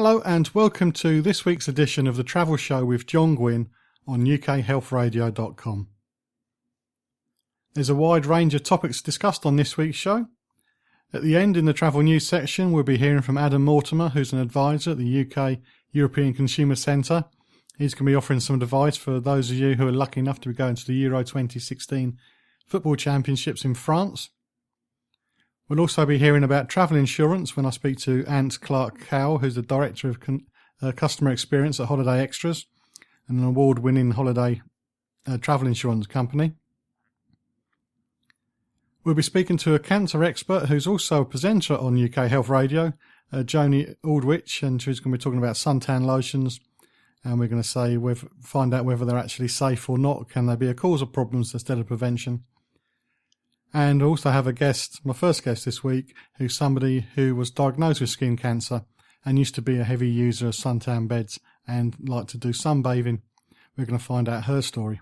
Hello and welcome to this week's edition of The Travel Show with John Guinn on ukhealthradio.com. There's a wide range of topics discussed on this week's show. At the end, in the travel news section, we'll be hearing from Adam Mortimer, who's an advisor at the UK European Consumer Centre. He's going to be offering some advice for those of you who are lucky enough to be going to the Euro 2016 Football Championships in France. We'll also be hearing about travel insurance when I speak to Ant Clarke-Cowell, who's the Director of Customer Experience at Holiday Extras, an award-winning holiday travel insurance company. We'll be speaking to a cancer expert who's also a presenter on UK Health Radio, Joni Aldrich, and she's going to be talking about suntan lotions, and we're going to find out whether they're actually safe or not. Can they be a cause of problems instead of prevention? And also have a guest, my first guest this week, who's somebody who was diagnosed with skin cancer and used to be a heavy user of suntan beds and liked to do sunbathing. We're going to find out her story.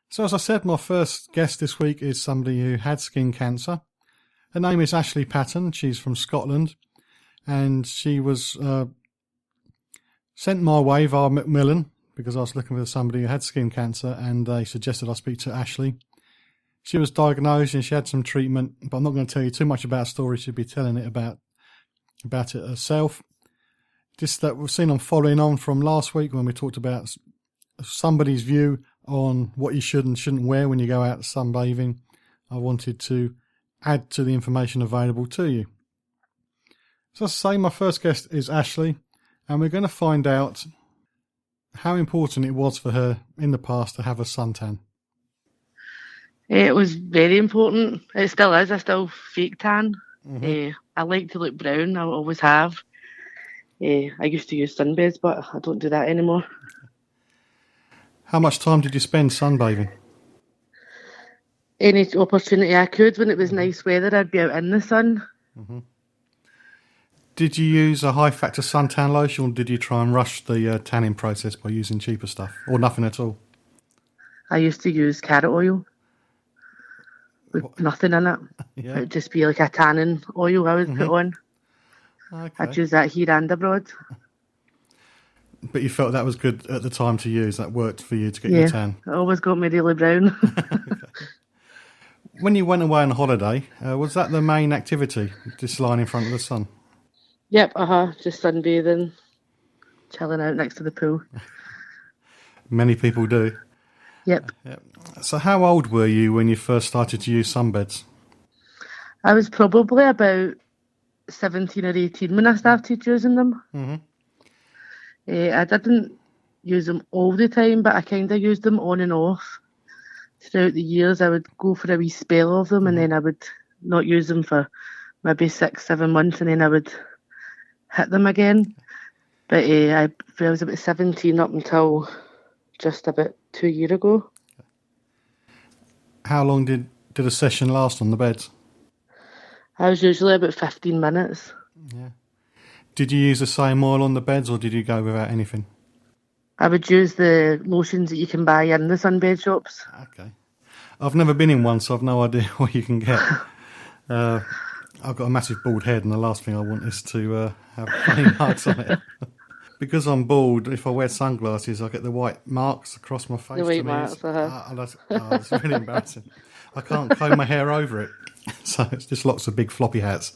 So as I said, my first guest this week is somebody who had skin cancer. Her name is Ashley Paton. She's from Scotland, and she was sent my way via Macmillan, because I was looking for somebody who had skin cancer, and they suggested I speak to Ashley. She was diagnosed and she had some treatment, but I'm not going to tell you too much about her story. She'll be telling it about it herself. Just that we've seen on following on from last week when we talked about somebody's view on what you should and shouldn't wear when you go out sunbathing. I wanted to add to the information available to you. So as I say, my first guest is Ashley, and we're going to find out how important it was for her in the past to have a suntan. It was very important. It still is. I still fake tan. I like to look brown. I always have. I used to use sunbeds, but I don't do that anymore. How much time did you spend sunbathing? Any opportunity I could. When it was nice weather, I'd be out in the sun. Did you use a high-factor suntan lotion, or did you try and rush the tanning process by using cheaper stuff, or nothing at all? I used to use carrot oil with nothing in it. Yeah. It would just be like a tanning oil I would put on. Okay. I'd use that here and abroad. But you felt that was good at the time to use, that worked for you to get your tan? It always got me really brown. When you went away on holiday, was that the main activity, just lying in front of the sun? Yep, just sunbathing, chilling out next to the pool. Many people do. Yep. So how old were you when you first started to use sunbeds? I was probably about 17 or 18 when I started using them. I didn't use them all the time, but I kind of used them on and off. Throughout the years, I would go for a wee spell of them, and then I would not use them for maybe 6-7 months, and then I would hit them again. But I was about 17 up until just about 2 years ago. How long did a session last on the beds? I was usually about 15 minutes. Yeah. Did you use the same oil on the beds, or did you go without anything? I would use the lotions that you can buy in the sunbed shops. Okay. I've never been in one, so I've no idea what you can get. I've got a massive bald head, and the last thing I want is to have funny marks on it. Because I'm bald, if I wear sunglasses, I get the white marks across my face. The white marks, It's really embarrassing. I can't comb my hair over it, so it's just lots of big floppy hats.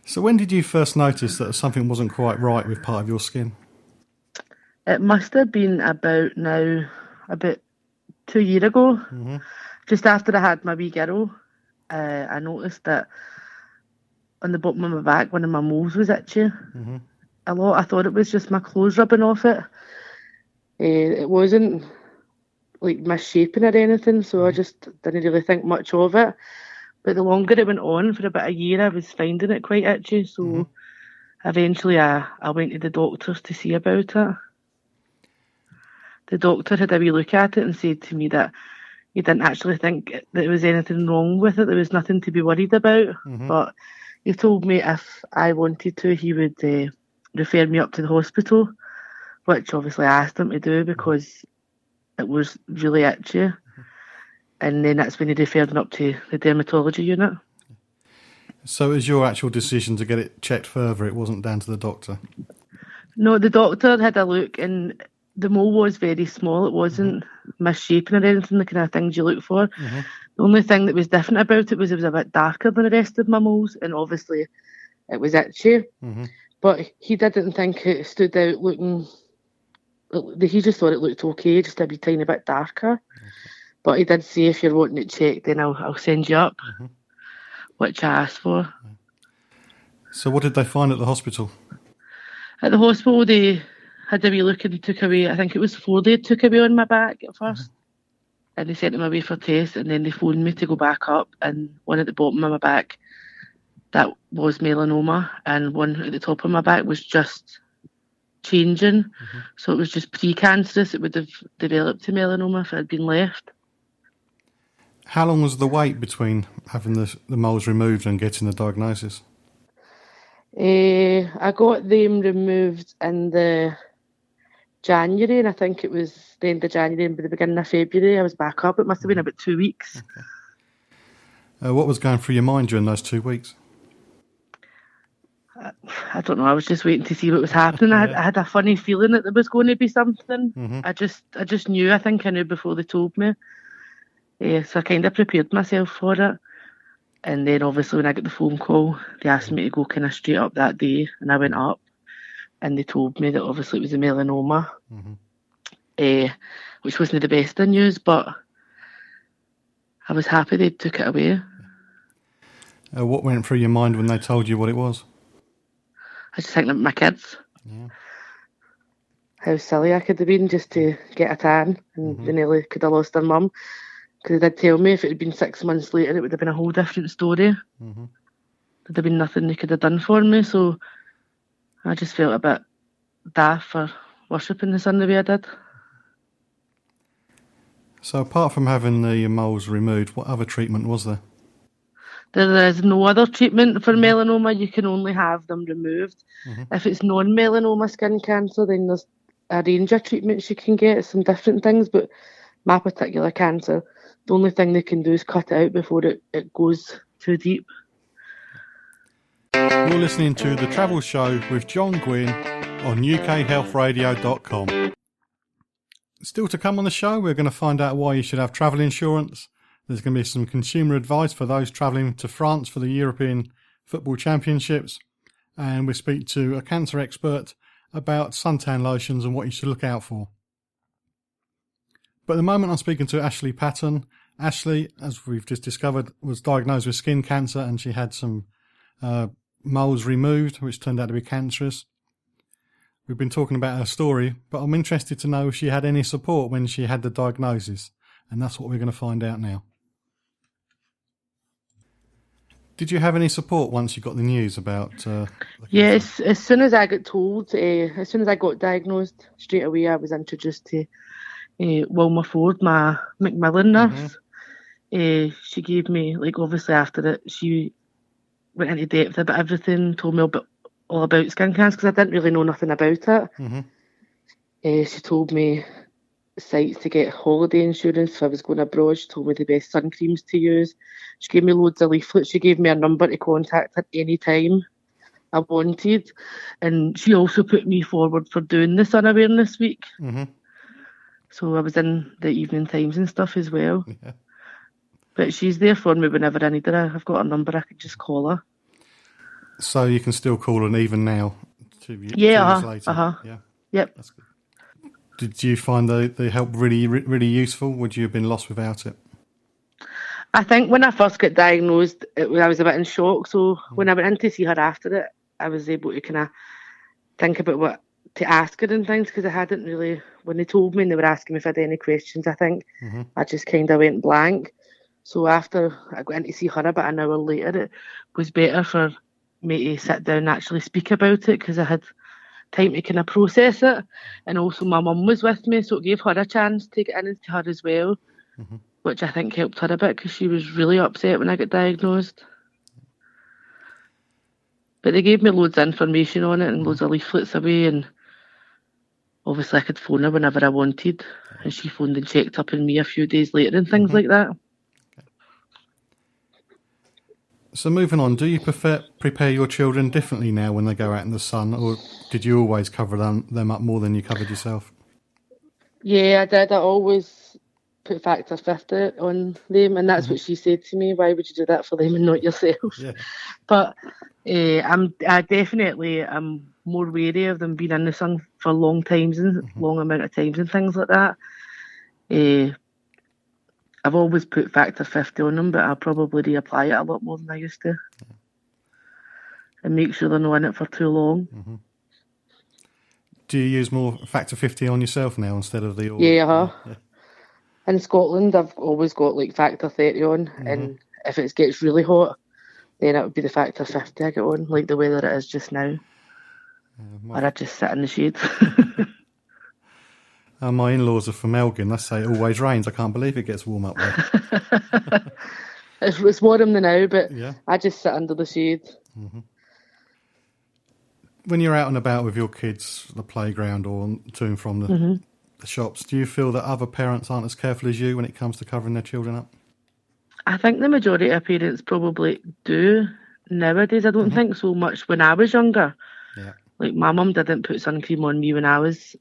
So when did you first notice that something wasn't quite right with part of your skin? It must have been about 2 years ago. Just after I had my wee girl, I noticed that on the bottom of my back, one of my moles was itchy a lot. I thought it was just my clothes rubbing off it. It wasn't like misshapen or anything, so I just didn't really think much of it. But the longer it went on, for about a year, I was finding it quite itchy. So eventually I went to the doctors to see about it. The doctor had a wee look at it and said to me that he didn't actually think that there was anything wrong with it. There was nothing to be worried about. But he told me if I wanted to, he would refer me up to the hospital, which obviously I asked him to do because it was really itchy. And then that's when he referred me up to the dermatology unit. So it was your actual decision to get it checked further, it wasn't down to the doctor? No, the doctor had a look, and the mole was very small. It wasn't misshapen or anything, the kind of things you look for. The only thing that was different about it was a bit darker than the rest of my moles, and obviously it was itchy. But he didn't think it stood out looking... He just thought it looked okay, just a wee tiny bit darker. But he did say, if you're wanting it checked, then I'll send you up, which I asked for. So what did they find at the hospital? At the hospital, they had a wee look and took away, I think it was 4 they took away on my back at first. And they sent him away for tests, and then they phoned me to go back up, and one at the bottom of my back, that was melanoma, and one at the top of my back was just changing. So it was just precancerous. It would have developed to melanoma if it had been left. How long was the wait between having the moles removed and getting the diagnosis? I got them removed in the January, and I think it was the end of January and by the beginning of February I was back up. It must have been about 2 weeks. What was going through your mind during those 2 weeks? I don't know, I was just waiting to see what was happening. I had a funny feeling that there was going to be something. I just knew, I think I knew before they told me. So I kind of prepared myself for it. And then obviously when I got the phone call, they asked me to go kind of straight up that day, and I went up, and they told me that obviously it was a melanoma, which wasn't the best of news, but I was happy they took it away. What went through your mind when they told you what it was? I just think of my kids. How silly I could have been just to get a tan, and they nearly could have lost their mum. Because they did tell me if it had been 6 months later, it would have been a whole different story. There'd have been nothing they could have done for me, so I just felt a bit daft for worshipping the sun the way I did. So apart from having the moles removed, what other treatment was there? There is no other treatment for melanoma. You can only have them removed. If it's non-melanoma skin cancer, then there's a range of treatments you can get, some different things, but my particular cancer, the only thing they can do is cut it out before it goes too deep. You're listening to The Travel Show with John Guinn on ukhealthradio.com. Still to come on the show, we're going to find out why you should have travel insurance. There's going to be some consumer advice for those travelling to France for the European Football Championships. And we speak to a cancer expert about suntan lotions and what you should look out for. But at the moment I'm speaking to Ashley Paton. Ashley, as we've just discovered, was diagnosed with skin cancer, and she had some moles removed, which turned out to be cancerous. We've been talking about her story, but I'm interested to know if she had any support when she had the diagnosis, and that's what we're going to find out now. Did you have any support once you got the news about Yes, as soon as I got told, as soon as I got diagnosed, straight away I was introduced to Wilma Ford, my Macmillan nurse. She gave me, obviously after it, she went into depth about everything, told me all about skin cancer, because I didn't really know nothing about it. She told me sites to get holiday insurance if I was going abroad. She told me the best sun creams to use. She gave me loads of leaflets. She gave me a number to contact at any time I wanted. And she also put me forward for doing the Sun Awareness Week. So I was in the evening times and stuff as well. But she's there for me whenever I need her. I've got a number, I could just call her. So you can still call her even now, 2 years later? Yeah. Yep. That's good. Did you find the help really useful? Would you have been lost without it? I think when I first got diagnosed, I was a bit in shock. So when I went in to see her after it, I was able to kind of think about what to ask her and things, because I hadn't really, when they told me and they were asking me if I had any questions, I think I just kind of went blank. So after I got in to see her about an hour later, it was better for me to sit down and actually speak about it, because I had time to kind of process it. And also my mum was with me, so it gave her a chance to get into her as well, which I think helped her a bit, because she was really upset when I got diagnosed. But they gave me loads of information on it and loads of leaflets away, and obviously I could phone her whenever I wanted, and she phoned and checked up on me a few days later and things like that. So moving on, do you prepare your children differently now when they go out in the sun, or did you always cover them up more than you covered yourself? Yeah, I did. I always put factor 50 on them, and that's what she said to me. Why would you do that for them and not yourself? Yeah. But I definitely am more wary of them being in the sun for long times and long amount of times and things like that. I've always put factor 50 on them, but I'll probably reapply it a lot more than I used to. And make sure they're not in it for too long. Do you use more factor 50 on yourself now instead of the old? Yeah. In Scotland, I've always got like factor 30 on, and if it gets really hot, then it would be the factor 50 I get on, like the weather it is just now. Or I just sit in the shade. My in-laws are from Elgin. They say it always rains. I can't believe it gets warm up there. It's warm now, but I just sit under the shade. When you're out and about with your kids, the playground or to and from the shops, do you feel that other parents aren't as careful as you when it comes to covering their children up? I think the majority of parents probably do nowadays. I don't think so much when I was younger. Yeah. Like my mum didn't put sun cream on me when I was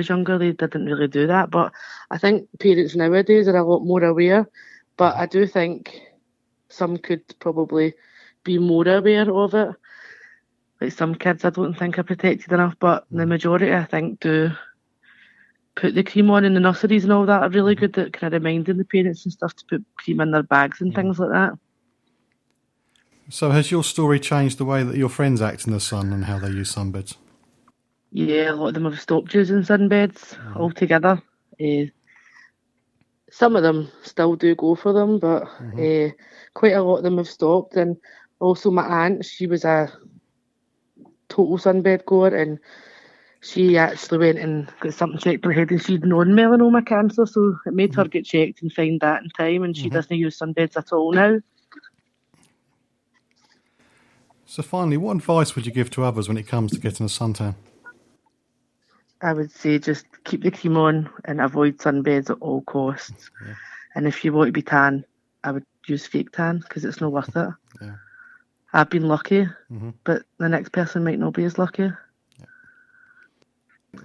younger. They didn't really do that. But I think parents nowadays are a lot more aware. But I do think some could probably be more aware of it. Like some kids I don't think are protected enough, but the majority I think do put the cream on in the nurseries and all that are really good at kind of reminding the parents and stuff to put cream in their bags and things like that. So has your story changed the way that your friends act in the sun and how they use sunbeds? Yeah, a lot of them have stopped using sunbeds altogether. Some of them still do go for them, but quite a lot of them have stopped. And also my aunt, she was a total sunbed goer, and she actually went and got something checked on her head, and she'd known melanoma cancer, so it made her get checked and find that in time, and she doesn't use sunbeds at all now. So finally, what advice would you give to others when it comes to getting a suntan? I would say just keep the cream on and avoid sunbeds at all costs. Yeah. And if you want to be tan, I would use fake tan because it's not worth it. Yeah. I've been lucky, but the next person might not be as lucky. Yeah.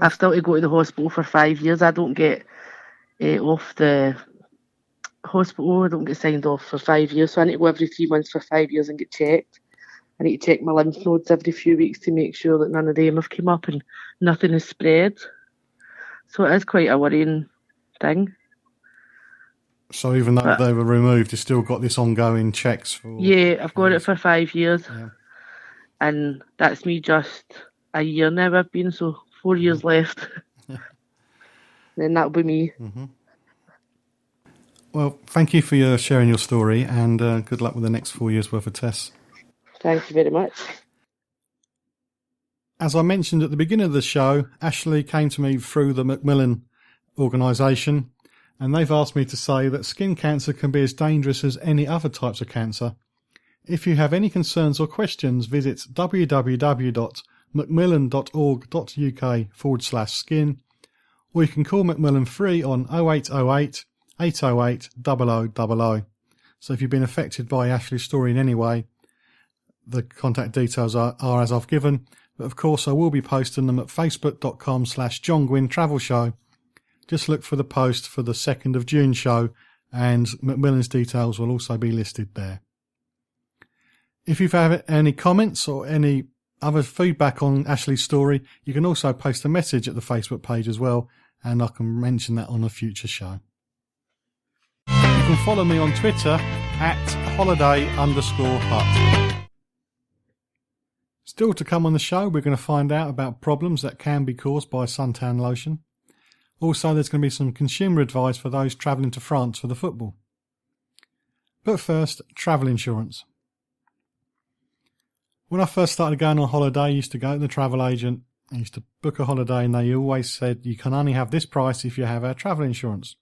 I've still to go to the hospital for 5 years. I don't get off the hospital. I don't get signed off for 5 years. So I need to go every 3 months for 5 years and get checked. I need to check my lymph nodes every few weeks to make sure that none of them have come up and nothing has spread. So it is quite a worrying thing. So even though they were removed, you've still got this ongoing checks for... Yeah, I've got it for 5 years. Yeah. And that's me just a year now I've been, so 4 years left. Yeah. Then that'll be me. Well, thank you for sharing your story, and good luck with the next 4 years' worth of tests. Thank you very much. As I mentioned at the beginning of the show, Ashley came to me through the Macmillan organisation, and they've asked me to say that skin cancer can be as dangerous as any other types of cancer. If you have any concerns or questions, visit www.macmillan.org.uk/skin, or you can call Macmillan free on 0808 808 0000. So if you've been affected by Ashley's story in any way, the contact details are as I've given, but of course I will be posting them at facebook.com/John Guinn Travel Show. Just look for the post for the 2nd of June show, and Macmillan's details will also be listed there. If you've had any comments or any other feedback on Ashley's story, you can also post a message at the Facebook page as well, and I can mention that on a future show. You can follow me on Twitter at holiday_hut. Still to come on the show, we're going to find out about problems that can be caused by suntan lotion. Also, there's going to be some consumer advice for those travelling to France for the football. But first, travel insurance. When I first started going on holiday, I used to go to the travel agent. I used to book a holiday, and they always said, you can only have this price if you have our travel insurance.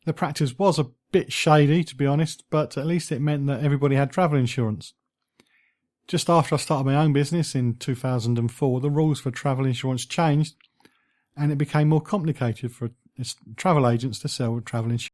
The practice was a bit shady, to be honest, but at least it meant that everybody had travel insurance. Just after I started my own business in 2004, the rules for travel insurance changed, and it became more complicated for travel agents to sell travel insurance.